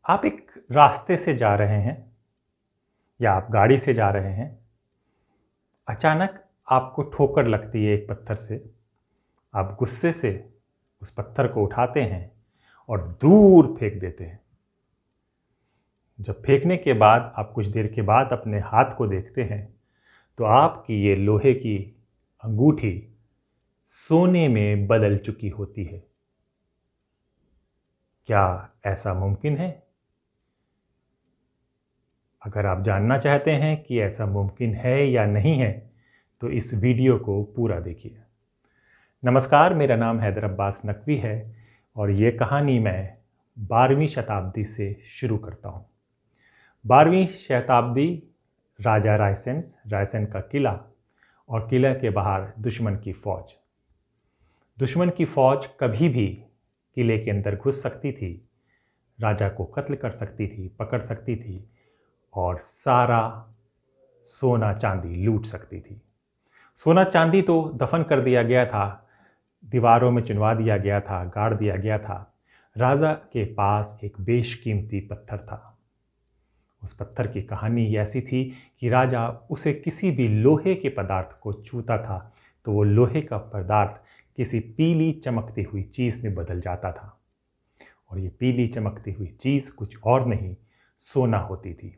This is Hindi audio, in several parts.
आप एक रास्ते से जा रहे हैं या आप गाड़ी से जा रहे हैं। अचानक आपको ठोकर लगती है एक पत्थर से। आप गुस्से से उस पत्थर को उठाते हैं और दूर फेंक देते हैं। जब फेंकने के बाद आप कुछ देर के बाद अपने हाथ को देखते हैं तो आपकी ये लोहे की अंगूठी सोने में बदल चुकी होती है। क्या ऐसा मुमकिन है? अगर आप जानना चाहते हैं कि ऐसा मुमकिन है या नहीं है तो इस वीडियो को पूरा देखिए। नमस्कार, मेरा नाम हैदर अब्बास नकवी है और ये कहानी मैं 12वीं शताब्दी से शुरू करता हूँ। 12वीं शताब्दी, राजा रायसेन का किला और किला के बाहर दुश्मन की फौज। दुश्मन की फौज कभी भी किले के अंदर घुस सकती थी, राजा को कत्ल कर सकती थी, पकड़ सकती थी और सारा सोना चांदी लूट सकती थी। सोना चांदी तो दफन कर दिया गया था, दीवारों में चिनवा दिया गया था, गाड़ दिया गया था। राजा के पास एक बेशकीमती पत्थर था। उस पत्थर की कहानी ऐसी थी कि राजा उसे किसी भी लोहे के पदार्थ को छूता था तो वो लोहे का पदार्थ किसी पीली चमकती हुई चीज़ में बदल जाता था। और ये पीली चमकती हुई चीज़ कुछ और नहीं, सोना होती थी।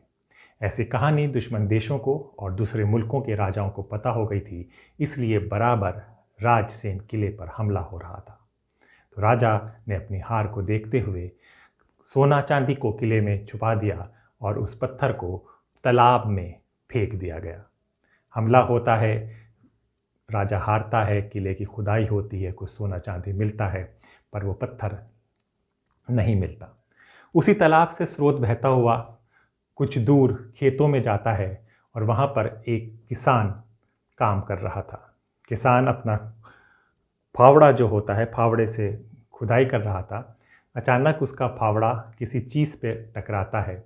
ऐसी कहानी दुश्मन देशों को और दूसरे मुल्कों के राजाओं को पता हो गई थी, इसलिए बराबर राजसेन किले पर हमला हो रहा था। तो राजा ने अपनी हार को देखते हुए सोना चांदी को किले में छुपा दिया और उस पत्थर को तालाब में फेंक दिया गया। हमला होता है, राजा हारता है, किले की खुदाई होती है, कुछ सोना चांदी मिलता है पर वो पत्थर नहीं मिलता। उसी तालाब से स्रोत बहता हुआ कुछ दूर खेतों में जाता है और वहाँ पर एक किसान काम कर रहा था। किसान अपना फावड़ा जो होता है, फावड़े से खुदाई कर रहा था। अचानक उसका फावड़ा किसी चीज़ पे टकराता है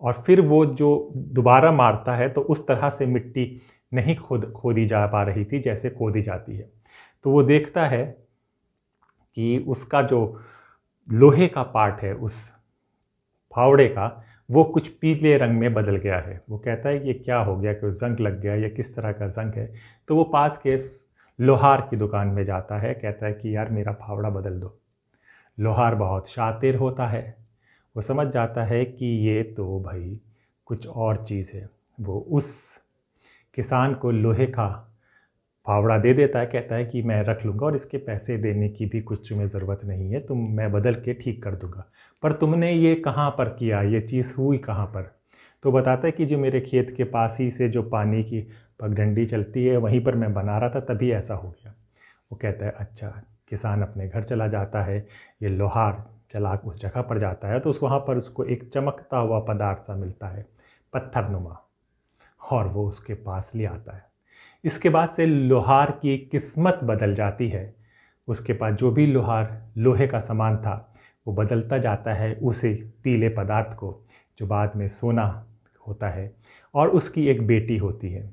और फिर वो जो दोबारा मारता है तो उस तरह से मिट्टी नहीं खोदी जा पा रही थी जैसे खोदी जाती है। तो वो देखता है कि उसका जो लोहे का पार्ट है उस फावड़े का, वो कुछ पीले रंग में बदल गया है। वो कहता है कि ये क्या हो गया, कोई जंग लग गया या किस तरह का जंग है। तो वो पास के लोहार की दुकान में जाता है, कहता है कि यार मेरा फावड़ा बदल दो। लोहार बहुत शातिर होता है, वो समझ जाता है कि ये तो भाई कुछ और चीज़ है। वो उस किसान को लोहे का फावड़ा दे देता है, कहता है कि मैं रख लूँगा और इसके पैसे देने की भी कुछ तुम्हें ज़रूरत नहीं है, मैं बदल के ठीक कर दूँगा। पर तुमने ये कहाँ पर किया, ये चीज़ हुई कहाँ पर? तो बताता है कि जो मेरे खेत के पास ही से जो पानी की पगडंडी चलती है वहीं पर मैं बना रहा था, तभी ऐसा हो गया। वो कहता है अच्छा। किसान अपने घर चला जाता है। ये लोहार चला उस जगह पर जाता है तो वहाँ पर उसको एक चमकता हुआ पदार्थ सा मिलता है, पत्थरनुमा, और वो उसके पास ले आता है। इसके बाद से लोहार की किस्मत बदल जाती है। उसके पास जो भी लोहे का सामान था वो बदलता जाता है उसी पीले पदार्थ को, जो बाद में सोना होता है। और उसकी एक बेटी होती है।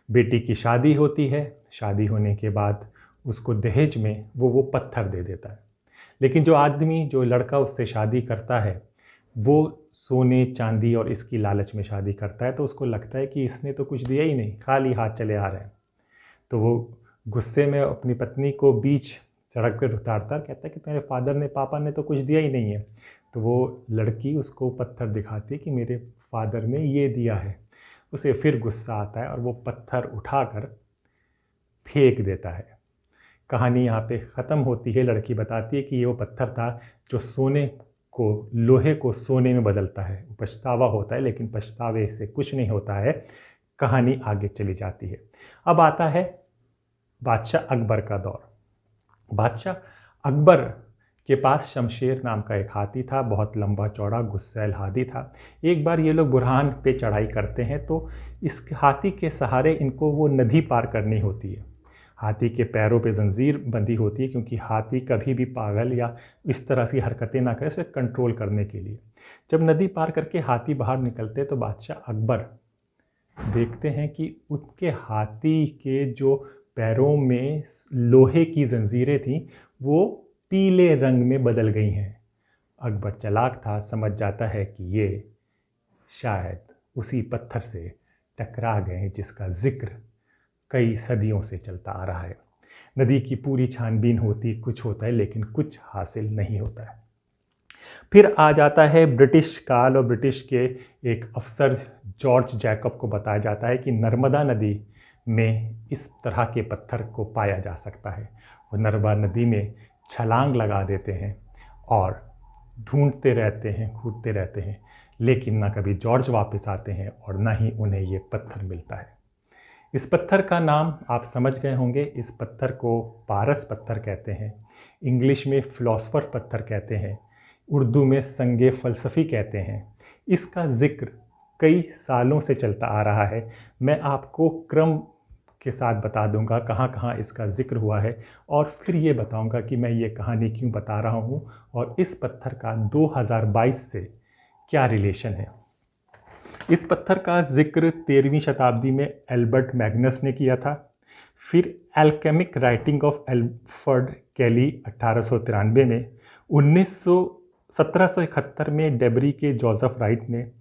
बेटी की शादी होती है। शादी होने के बाद उसको दहेज में वो पत्थर दे देता है। लेकिन जो लड़का उससे शादी करता है वो सोने चांदी और इसकी लालच में शादी करता है। तो उसको लगता है कि इसने तो कुछ दिया ही नहीं, खाली हाथ चले आ रहे हैं। तो वो गुस्से में अपनी पत्नी को बीच सड़क पर उतारता, कहता है कि तेरे पापा ने तो कुछ दिया ही नहीं है। तो वो लड़की उसको पत्थर दिखाती है कि मेरे फादर ने ये दिया है। उसे फिर गुस्सा आता है और वो पत्थर उठाकर फेंक देता है। कहानी यहाँ पे ख़त्म होती है। लड़की बताती है कि ये वो पत्थर था जो लोहे को सोने में बदलता है। पछतावा होता है लेकिन पछतावे से कुछ नहीं होता है। कहानी आगे चली जाती है। अब आता है बादशाह अकबर का दौर। बादशाह अकबर के पास शमशेर नाम का एक हाथी था, बहुत लंबा चौड़ा गुस्सैल हाथी था। एक बार ये लोग बुरहान पे चढ़ाई करते हैं तो इस हाथी के सहारे इनको वो नदी पार करनी होती है। हाथी के पैरों पे जंजीर बंधी होती है क्योंकि हाथी कभी भी पागल या इस तरह की हरकतें ना करे, उसे कंट्रोल करने के लिए। जब नदी पार करके हाथी बाहर निकलते तो बादशाह अकबर देखते हैं कि उसके हाथी के जो पैरों में लोहे की जंजीरें थीं वो पीले रंग में बदल गई हैं। अकबर चालाक था, समझ जाता है कि ये शायद उसी पत्थर से टकरा गए हैं जिसका जिक्र कई सदियों से चलता आ रहा है। नदी की पूरी छानबीन होती, कुछ होता है लेकिन कुछ हासिल नहीं होता है। फिर आ जाता है ब्रिटिश काल, और ब्रिटिश के एक अफसर जॉर्ज जैकब को बताया जाता है कि नर्मदा नदी में इस तरह के पत्थर को पाया जा सकता है। वो नर्मदा नदी में छलांग लगा देते हैं और ढूंढते रहते हैं, कूदते रहते हैं, लेकिन ना कभी जॉर्ज वापस आते हैं और ना ही उन्हें ये पत्थर मिलता है। इस पत्थर का नाम आप समझ गए होंगे। इस पत्थर को पारस पत्थर कहते हैं, इंग्लिश में फिलोसफर पत्थर कहते हैं, उर्दू में संगे फ़लसफ़ी कहते हैं। इसका ज़िक्र कई सालों से चलता आ रहा है। मैं आपको क्रम के साथ बता दूंगा कहाँ कहाँ इसका ज़िक्र हुआ है, और फिर ये बताऊंगा कि मैं ये कहानी क्यों बता रहा हूँ और इस पत्थर का 2022 से क्या रिलेशन है। इस पत्थर का जिक्र 13वीं शताब्दी में एल्बर्ट मैग्नस ने किया था। फिर एल्केमिक राइटिंग ऑफ एल्फ्रेड कैली 1893 में, 1771 में डेबरी के जोसेफ राइट ने।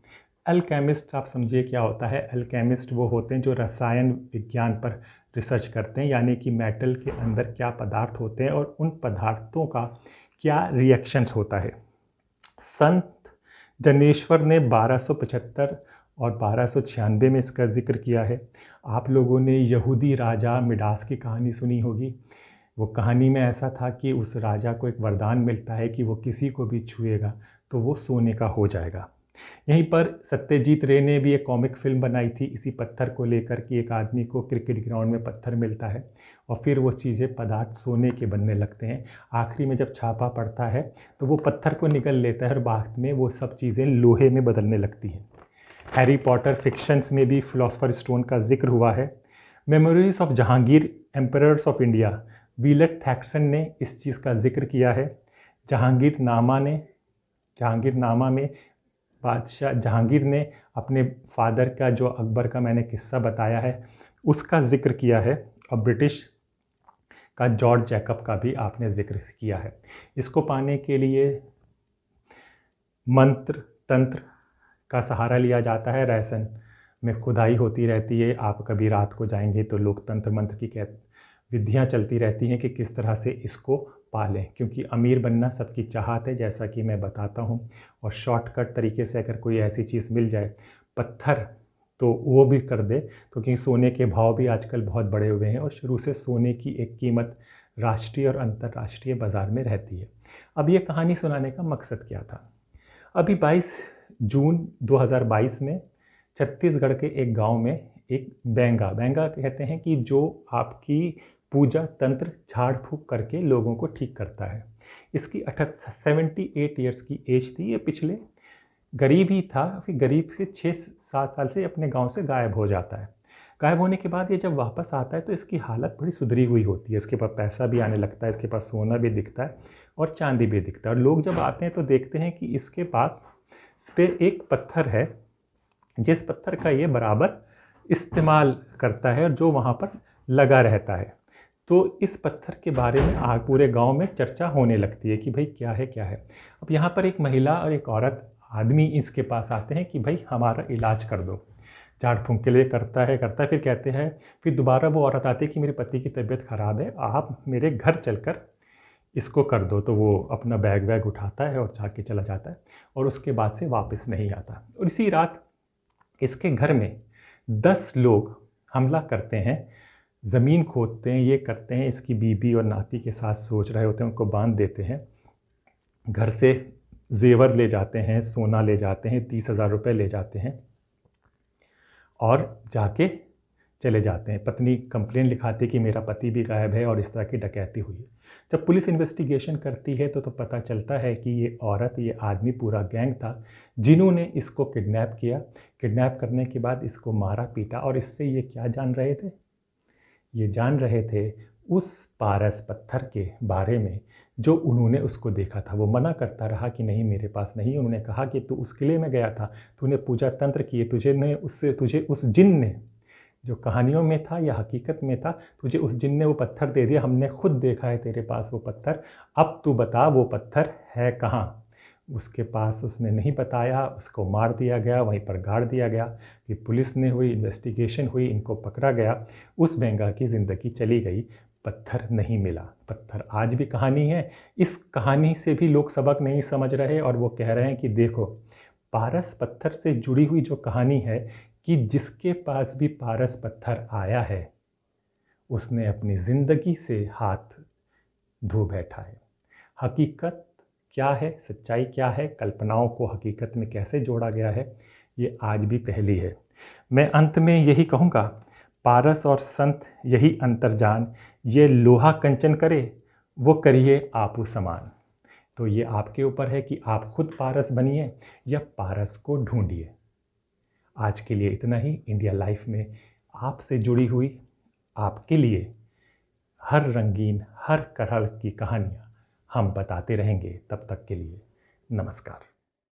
एल्केमिस्ट आप समझिए क्या होता है। एल्केमिस्ट वो होते हैं जो रसायन विज्ञान पर रिसर्च करते हैं, यानी कि मेटल के अंदर क्या पदार्थ होते हैं और उन पदार्थों का क्या रिएक्शंस होता है। संत जनेश्वर ने 1275 और 1296 में इसका जिक्र किया है। आप लोगों ने यहूदी राजा मिडास की कहानी सुनी होगी। वो कहानी में ऐसा था कि उस राजा को एक वरदान मिलता है कि वो किसी को भी छुएगा तो वो सोने का हो जाएगा। यहीं पर सत्यजीत रे ने भी एक कॉमिक फिल्म बनाई थी इसी पत्थर को लेकर, कि एक आदमी को क्रिकेट ग्राउंड में पत्थर मिलता है और फिर वो चीज़ें पदार्थ सोने के बनने लगते हैं। आखिरी में जब छापा पड़ता है तो वो पत्थर को निगल लेता है और बाद में वो सब चीज़ें लोहे में बदलने लगती हैं। हैरी पॉटर फिक्शंस में भी फिलोसफर स्टोन का जिक्र हुआ है। Memories of Jahangir emperors of India, William Thomson ने इस चीज़ का जिक्र किया है। जहांगीरनामा में बादशाह जहांगीर ने अपने फादर का, जो अकबर का मैंने किस्सा बताया है, उसका जिक्र किया है। और ब्रिटिश का जॉर्ज जैकब का भी आपने जिक्र किया है। इसको पाने के लिए मंत्र तंत्र का सहारा लिया जाता है। रायसन में खुदाई होती रहती है। आप कभी रात को जाएंगे तो लोग तंत्र मंत्र की विधियाँ चलती रहती हैं कि किस तरह से इसको पालें, क्योंकि अमीर बनना सबकी चाहत है, जैसा कि मैं बताता हूँ। और शॉर्टकट तरीके से अगर कोई ऐसी चीज़ मिल जाए, पत्थर, तो वो भी कर दे। तो क्योंकि सोने के भाव भी आजकल बहुत बढ़े हुए हैं और शुरू से सोने की एक कीमत राष्ट्रीय और अंतर्राष्ट्रीय बाज़ार में रहती है। अब ये कहानी सुनाने का मकसद क्या था। अभी 22 जून 2022 में छत्तीसगढ़ के एक गांव में एक बेंगा कहते हैं कि जो आपकी पूजा तंत्र झाड़ फूक करके लोगों को ठीक करता है। इसकी 78 ईयर्स की एज थी। ये पिछले गरीब ही था, फिर गरीब से 6-7 साल से अपने गांव से गायब हो जाता है। गायब होने के बाद ये जब वापस आता है तो इसकी हालत बड़ी सुधरी हुई होती है। इसके पास पैसा भी आने लगता है, इसके पास सोना भी दिखता है और चांदी भी दिखता है। और लोग जब आते हैं तो देखते हैं कि इसके पास इस पर एक पत्थर है जिस पत्थर का ये बराबर इस्तेमाल करता है और जो वहाँ पर लगा रहता है। तो इस पत्थर के बारे में पूरे गांव में चर्चा होने लगती है कि भाई क्या है क्या है। अब यहाँ पर एक महिला और एक औरत आदमी इसके पास आते हैं कि भाई हमारा इलाज कर दो। झाड़ फूंक के लिए करता है, फिर कहते हैं, फिर दोबारा वो औरत आती है कि मेरे पति की तबीयत ख़राब है, आप मेरे घर चलकर इसको कर दो। तो वो अपना बैग वैग उठाता है और जाके चला जाता है और उसके बाद से वापस नहीं आता। और इसी रात इसके घर में 10 लोग हमला करते हैं, ज़मीन खोदते हैं, ये करते हैं। इसकी बीबी और नाती के साथ सोच रहे होते हैं, उनको बांध देते हैं, घर से जेवर ले जाते हैं, सोना ले जाते हैं, 30,000 रुपये ले जाते हैं और जाके चले जाते हैं। पत्नी कंप्लेन लिखाती कि मेरा पति भी गायब है और इस तरह की डकैती हुई है। जब पुलिस इन्वेस्टिगेशन करती है तो पता चलता है कि ये औरत, ये आदमी पूरा गैंग था जिन्होंने इसको किडनैप किया। किडनैप करने के बाद इसको मारा पीटा। और इससे ये क्या जान रहे थे? ये जान रहे थे उस पारस पत्थर के बारे में जो उन्होंने उसको देखा था। वो मना करता रहा कि नहीं मेरे पास नहीं। उन्होंने कहा कि तू उस किले में गया था, तूने पूजा तंत्र किए, तुझे उस जिन ने, जो कहानियों में था या हकीकत में था, तुझे उस जिन ने वो पत्थर दे दिया। हमने खुद देखा है तेरे पास वो पत्थर। अब तू बता वो पत्थर है कहाँ। उसके पास उसने नहीं बताया, उसको मार दिया गया, वहीं पर गाड़ दिया गया। कि पुलिस ने हुई, इन्वेस्टिगेशन हुई, इनको पकड़ा गया, उस बेंगा की ज़िंदगी चली गई, पत्थर नहीं मिला। पत्थर आज भी कहानी है। इस कहानी से भी लोग सबक नहीं समझ रहे और वो कह रहे हैं कि देखो, पारस पत्थर से जुड़ी हुई जो कहानी है कि जिसके पास भी पारस पत्थर आया है उसने अपनी ज़िंदगी से हाथ धो बैठा है। हकीकत क्या है, सच्चाई क्या है, कल्पनाओं को हकीकत में कैसे जोड़ा गया है, ये आज भी पहेली है। मैं अंत में यही कहूँगा, पारस और संत यही अंतर्जान, ये लोहा कंचन करे वो करिए आपू समान। तो ये आपके ऊपर है कि आप खुद पारस बनिए या पारस को ढूंढिए। आज के लिए इतना ही। इंडिया लाइफ में आपसे जुड़ी हुई, आपके लिए हर रंगीन, हर तरह की कहानियाँ हम बताते रहेंगे। तब तक के लिए नमस्कार।